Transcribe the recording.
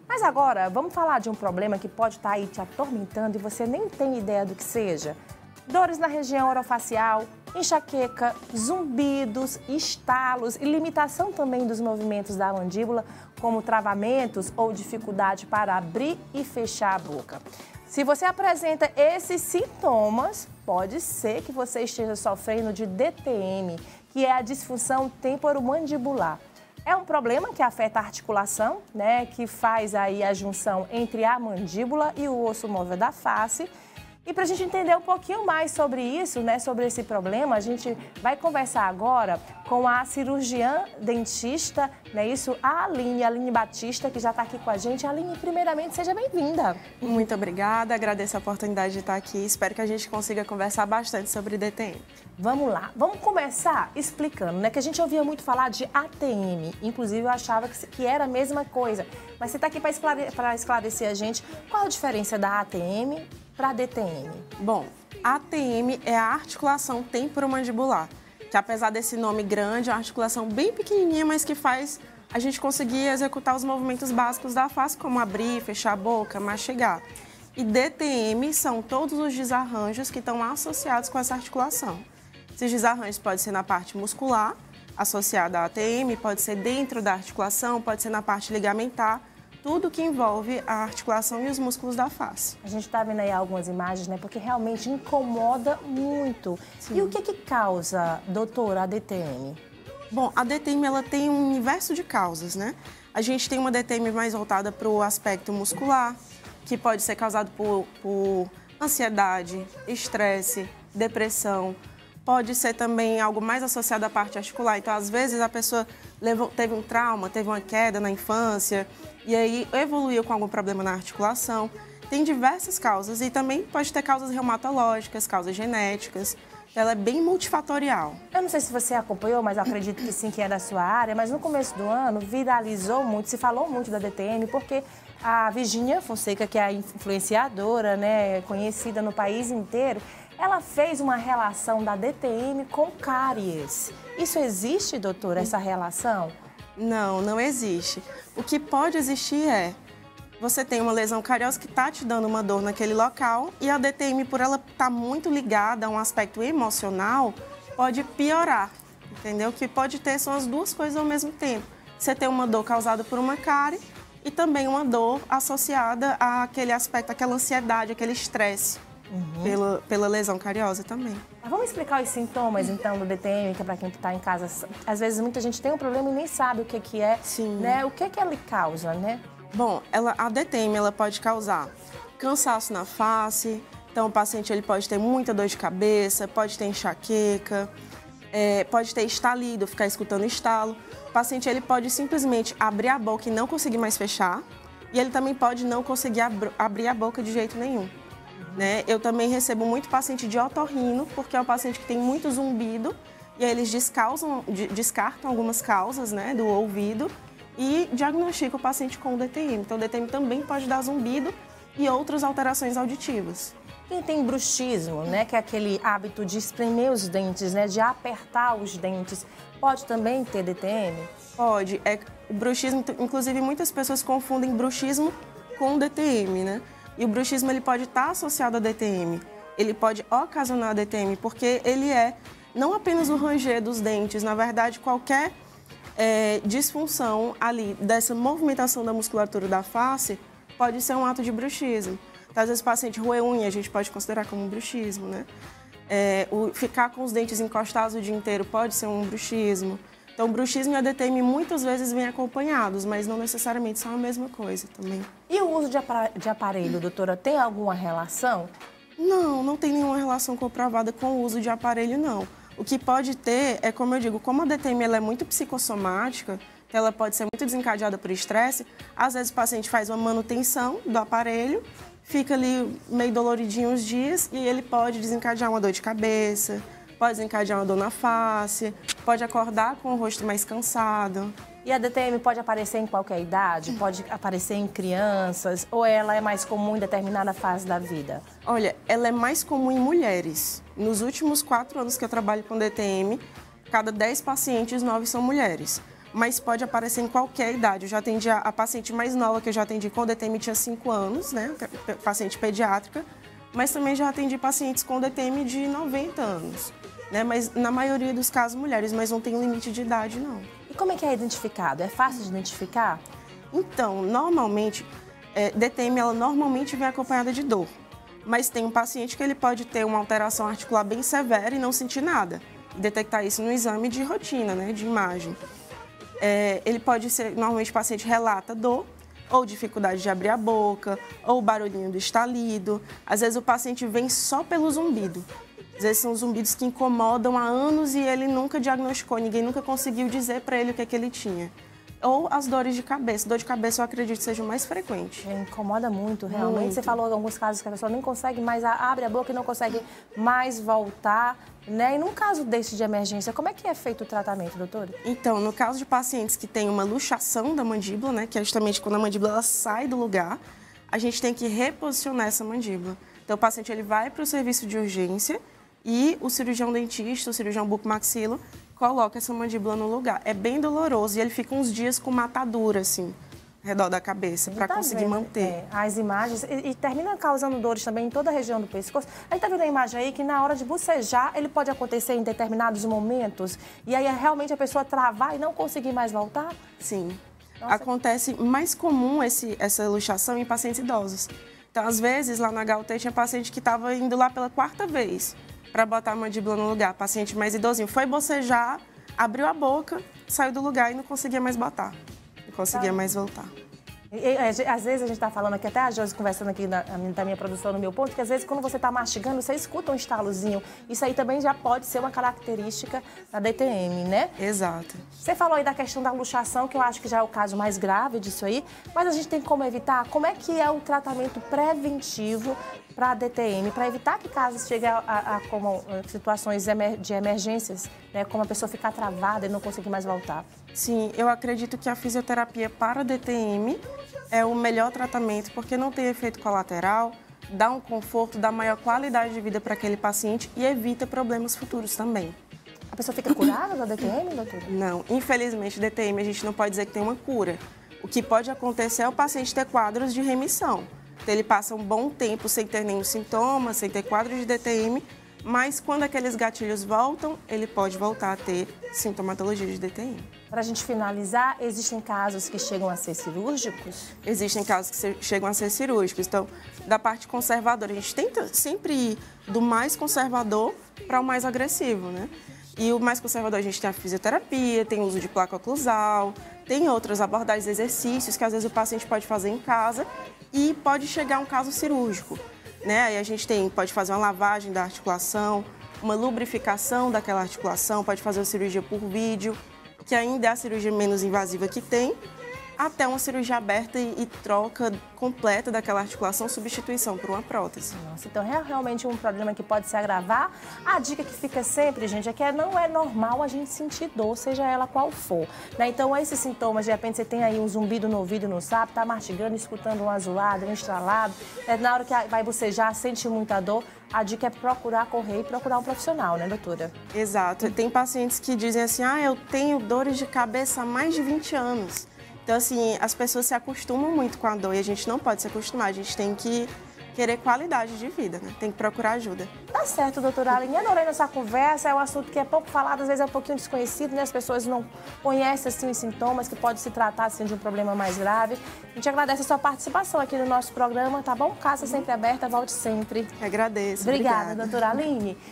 Mas agora, vamos falar de um problema que pode estar aí te atormentando e você nem tem ideia do que seja. Dores na região orofacial, enxaqueca, zumbidos, estalos e limitação também dos movimentos da mandíbula, como travamentos ou dificuldade para abrir e fechar a boca. Se você apresenta esses sintomas, pode ser que você esteja sofrendo de DTM, que é a disfunção temporomandibular. É um problema que afeta a articulação, né, que faz aí a junção entre a mandíbula e o osso móvel da face. E para a gente entender um pouquinho mais sobre isso, né, sobre esse problema, a gente vai conversar agora com a cirurgiã dentista, né, isso, a Aline Batista, que já está aqui com a gente. Aline, primeiramente, seja bem-vinda. Muito obrigada, agradeço a oportunidade de estar aqui. Espero que a gente consiga conversar bastante sobre DTM. Vamos lá, vamos começar explicando, né, que a gente ouvia muito falar de ATM, inclusive eu achava que era a mesma coisa, mas você está aqui para esclarecer a gente qual a diferença da ATM para DTM. Bom, ATM é a articulação temporomandibular, que apesar desse nome grande, é uma articulação bem pequenininha, mas que faz a gente conseguir executar os movimentos básicos da face, como abrir, fechar a boca, mastigar. E DTM são todos os desarranjos que estão associados com essa articulação. Esses desarranjos podem ser na parte muscular, associada à ATM, pode ser dentro da articulação, pode ser na parte ligamentar, tudo que envolve a articulação e os músculos da face. A gente está vendo aí algumas imagens, né? Porque realmente incomoda muito. Sim. E o que causa, doutora, a DTM? Bom, a DTM ela tem um universo de causas, né? A gente tem uma DTM mais voltada para o aspecto muscular, que pode ser causado por ansiedade, estresse, depressão. Pode ser também algo mais associado à parte articular. Então, às vezes, a pessoa teve um trauma, teve uma queda na infância e aí evoluiu com algum problema na articulação. Tem diversas causas e também pode ter causas reumatológicas, causas genéticas. Ela é bem multifatorial. Eu não sei se você acompanhou, mas eu acredito que sim, que é da sua área. Mas no começo do ano, viralizou muito, se falou muito da DTM, porque a Virgínia Fonseca, que é a influenciadora, né, conhecida no país inteiro, ela fez uma relação da DTM com cáries. Isso existe, doutora, essa relação? Não, não existe. O que pode existir é, você tem uma lesão cariosa que está te dando uma dor naquele local e a DTM, por ela estar muito ligada a um aspecto emocional, pode piorar, entendeu? O que pode ter são as duas coisas ao mesmo tempo. Você tem uma dor causada por uma cárie e também uma dor associada àquele aspecto, àquela ansiedade, aquele estresse. Pela lesão cariosa também. Vamos explicar os sintomas, então, do DTM, que é para quem está em casa. Às vezes, muita gente tem um problema e nem sabe o que é. Sim. Né? O que ele causa, né? Bom, a DTM ela pode causar cansaço na face, então o paciente ele pode ter muita dor de cabeça, pode ter enxaqueca, pode ter estalido, ficar escutando estalo. O paciente ele pode simplesmente abrir a boca e não conseguir mais fechar, e ele também pode não conseguir abrir a boca de jeito nenhum. Né? Eu também recebo muito paciente de otorrino, porque é um paciente que tem muito zumbido, e aí eles descartam algumas causas, né, do ouvido e diagnosticam o paciente com DTM. Então, o DTM também pode dar zumbido e outras alterações auditivas. Quem tem bruxismo, né, que é aquele hábito de espremer os dentes, né, de apertar os dentes, pode também ter DTM? Pode. O bruxismo, inclusive, muitas pessoas confundem bruxismo com DTM, né? E o bruxismo ele pode estar associado à DTM, ele pode ocasionar a DTM, porque ele é não apenas o ranger dos dentes, na verdade, qualquer disfunção ali dessa movimentação da musculatura da face pode ser um ato de bruxismo. Então, às vezes o paciente roer unha, a gente pode considerar como um bruxismo, né? Ficar com os dentes encostados o dia inteiro pode ser um bruxismo. Então, o bruxismo e a DTM muitas vezes vêm acompanhados, mas não necessariamente são a mesma coisa também. E o uso de aparelho, doutora, tem alguma relação? Não, não tem nenhuma relação comprovada com o uso de aparelho, não. O que pode ter é, como eu digo, como a DTM ela é muito psicossomática, então ela pode ser muito desencadeada por estresse, às vezes o paciente faz uma manutenção do aparelho, fica ali meio doloridinho uns dias e ele pode desencadear uma dor de cabeça, pode desencadear uma dor na face, pode acordar com o rosto mais cansado. E a DTM pode aparecer em qualquer idade? Pode aparecer em crianças? Ou ela é mais comum em determinada fase da vida? Olha, ela é mais comum em mulheres. Nos últimos 4 anos que eu trabalho com DTM, cada 10 pacientes, 9 são mulheres. mas pode aparecer em qualquer idade. Eu já atendi a paciente mais nova que eu já atendi com DTM tinha 5 anos, né? Paciente pediátrica, mas também já atendi pacientes com DTM de 90 anos, né? Mas na maioria dos casos mulheres, mas não tem limite de idade, não. E como é que é identificado? É fácil de identificar? Então, normalmente, DTM ela normalmente vem acompanhada de dor, mas tem um paciente que ele pode ter uma alteração articular bem severa e não sentir nada. Detectar isso no exame de rotina, né? De imagem. Ele pode ser, normalmente o paciente relata dor, ou dificuldade de abrir a boca, ou barulhinho do estalido. Às vezes o paciente vem só pelo zumbido. Às vezes são zumbidos que incomodam há anos e ele nunca diagnosticou, ninguém nunca conseguiu dizer para ele o que é que ele tinha. Ou as dores de cabeça. Dor de cabeça eu acredito que seja o mais frequente. Incomoda muito, realmente. Muito. Você falou em alguns casos que a pessoa nem consegue mais, abre a boca e não consegue mais voltar, né? E num caso desse de emergência, como é que é feito o tratamento, doutora? Então, no caso de pacientes que têm uma luxação da mandíbula, né, que é justamente quando a mandíbula ela sai do lugar, a gente tem que reposicionar essa mandíbula. Então, o paciente ele vai para o serviço de urgência e o cirurgião dentista, o cirurgião bucomaxilo, coloca essa mandíbula no lugar. É bem doloroso e ele fica uns dias com matadura, assim, ao redor da cabeça, para conseguir manter. As imagens, e termina causando dores também em toda a região do pescoço. A gente tá vendo a imagem aí que na hora de bocejar, ele pode acontecer em determinados momentos, e aí realmente a pessoa travar e não conseguir mais voltar? Sim. Nossa. Acontece mais comum essa luxação em pacientes idosos. Então, às vezes, lá na HUT tinha paciente que estava indo lá pela 4ª vez para botar a mandíbula no lugar. Paciente mais idosinho foi bocejar, abriu a boca, saiu do lugar e não conseguia mais botar. Não conseguia mais voltar. Às vezes a gente está falando aqui, até a Josi conversando aqui da minha produção, no meu ponto, que às vezes quando você está mastigando, você escuta um estalozinho. Isso aí também já pode ser uma característica da DTM, né? Exato. Você falou aí da questão da luxação, que eu acho que já é o caso mais grave disso aí, mas a gente tem como evitar? Como é que é o tratamento preventivo para a DTM, para evitar que casos cheguem a situações de emergências, né? Como a pessoa ficar travada e não conseguir mais voltar? Sim, eu acredito que a fisioterapia para a DTM é o melhor tratamento, porque não tem efeito colateral, dá um conforto, dá maior qualidade de vida para aquele paciente e evita problemas futuros também. A pessoa fica curada da DTM, doutora? Não, infelizmente, DTM a gente não pode dizer que tem uma cura. O que pode acontecer é o paciente ter quadros de remissão. Então, ele passa um bom tempo sem ter nenhum sintoma, sem ter quadro de DTM, mas quando aqueles gatilhos voltam, ele pode voltar a ter sintomatologia de DTM. Para a gente finalizar, existem casos que chegam a ser cirúrgicos? Existem casos que chegam a ser cirúrgicos. Então, da parte conservadora, a gente tenta sempre ir do mais conservador para o mais agressivo, né? E o mais conservador a gente tem a fisioterapia, tem o uso de placa oclusal, tem outras abordagens, exercícios que às vezes o paciente pode fazer em casa e pode chegar a um caso cirúrgico, né? Aí a gente pode fazer uma lavagem da articulação, uma lubrificação daquela articulação, pode fazer uma cirurgia por vídeo, que ainda é a cirurgia menos invasiva que tem, até uma cirurgia aberta e troca completa daquela articulação, substituição por uma prótese. Nossa, então é realmente um problema que pode se agravar. A dica que fica sempre, gente, é que não é normal a gente sentir dor, seja ela qual for, né? Então, esses sintomas, de repente você tem aí um zumbido no ouvido, não sabe, tá mastigando, escutando um azulado, um estralado, na hora que vai bocejar, sente muita dor, a dica é procurar correr e procurar um profissional, né, doutora? Exato. Tem pacientes que dizem assim, eu tenho dores de cabeça há mais de 20 anos. Então, assim, as pessoas se acostumam muito com a dor e a gente não pode se acostumar, a gente tem que querer qualidade de vida, né? Tem que procurar ajuda. Tá certo, doutora Aline. Adorei nossa conversa, é um assunto que é pouco falado, às vezes é um pouquinho desconhecido, né? As pessoas não conhecem, assim, os sintomas, que pode se tratar, assim, de um problema mais grave. A gente agradece a sua participação aqui no nosso programa, tá bom? Casa sempre aberta, volte sempre. Agradeço. Obrigada, doutora Aline.